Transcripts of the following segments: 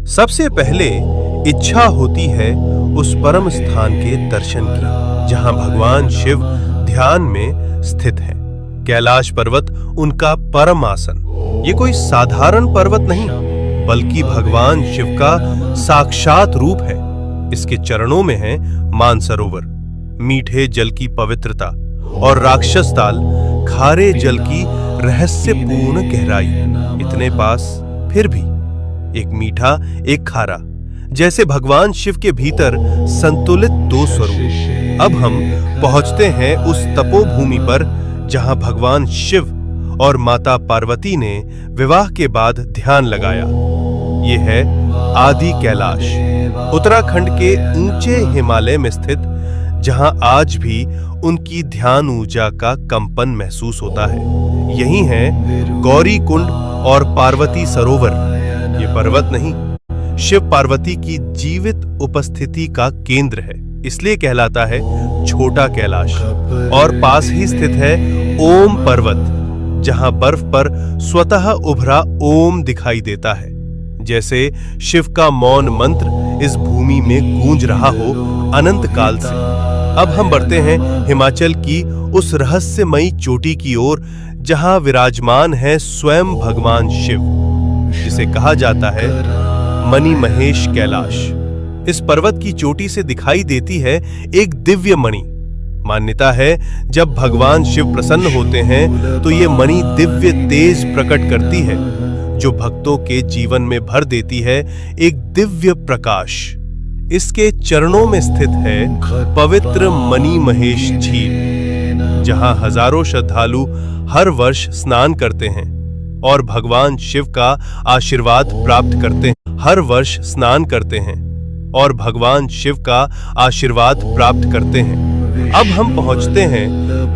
सबसे पहले इच्छा होती है उस परम स्थान के दर्शन की जहां भगवान शिव ध्यान में स्थित है। कैलाश पर्वत उनका परम आसन। ये कोई साधारण पर्वत नहीं बल्कि भगवान शिव का साक्षात रूप है। इसके चरणों में है मानसरोवर, मीठे जल की पवित्रता, और राक्षस ताल, खारे जल की रहस्यपूर्ण गहराई। इतने पास फिर भी एक मीठा एक खारा, जैसे भगवान शिव के भीतर संतुलित दो स्वरूप। अब हम पहुंचते हैं उस तपोभूमि पर जहां भगवान शिव और माता पार्वती ने विवाह के बाद ध्यान लगाया। ये है आदि कैलाश, उत्तराखंड के ऊंचे हिमालय में स्थित, जहां आज भी उनकी ध्यान ऊर्जा का कंपन महसूस होता है। यही है गौरी कुंड और पार्वती सरोवर। ये पर्वत नहीं, शिव पार्वती की जीवित उपस्थिति का केंद्र है, इसलिए कहलाता है छोटा कैलाश। और पास ही स्थित है ओम पर्वत, जहां बर्फ पर स्वतः उभरा ओम दिखाई देता है, जैसे शिव का मौन मंत्र इस भूमि में गूंज रहा हो अनंत काल से। अब हम बढ़ते हैं हिमाचल की उस रहस्यमयी चोटी की ओर जहां विराजमान है स्वयं भगवान शिव, जिसे कहा जाता है मणि महेश कैलाश। इस पर्वत की चोटी से दिखाई देती है एक दिव्य मणि। मान्यता है जब भगवान शिव प्रसन्न होते हैं तो ये मणि दिव्य तेज प्रकट करती है, जो भक्तों के जीवन में भर देती है एक दिव्य प्रकाश। इसके चरणों में स्थित है पवित्र मणि महेश झील, जहां हजारों श्रद्धालु हर वर्ष स्नान करते हैं और भगवान शिव का आशीर्वाद प्राप्त करते हैं। हर वर्ष स्नान करते हैं और भगवान शिव का आशीर्वाद प्राप्त करते हैं। अब हम पहुंचते हैं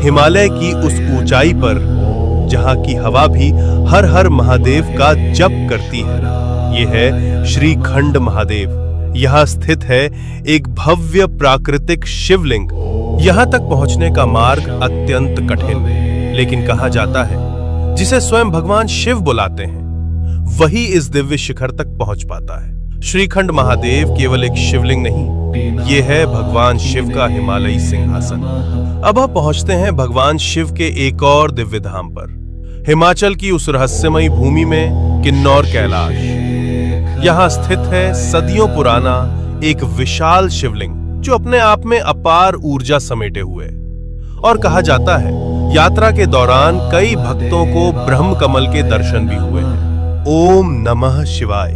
हिमालय की उस ऊंचाई पर जहां की हवा भी हर हर महादेव का जप करती है। ये है श्रीखंड महादेव। यहाँ स्थित है एक भव्य प्राकृतिक शिवलिंग। यहाँ तक पहुंचने का मार्ग अत्यंत कठिन, लेकिन कहा जाता है जिसे स्वयं भगवान शिव बुलाते हैं वही इस दिव्य शिखर तक पहुंच पाता है। श्रीखंड महादेव केवल एक शिवलिंग नहीं, ये है भगवान शिव का हिमालयी सिंहासन। अब हम पहुंचते हैं भगवान शिव के एक और दिव्य धाम पर, हिमाचल की उस रहस्यमयी भूमि में किन्नौर कैलाश। यहाँ स्थित है सदियों पुराना एक विशाल शिवलिंग, जो अपने आप में अपार ऊर्जा समेटे हुए। और कहा जाता है यात्रा के दौरान कई भक्तों को ब्रह्म कमल के दर्शन भी हुए हैं। ओम नमः शिवाय।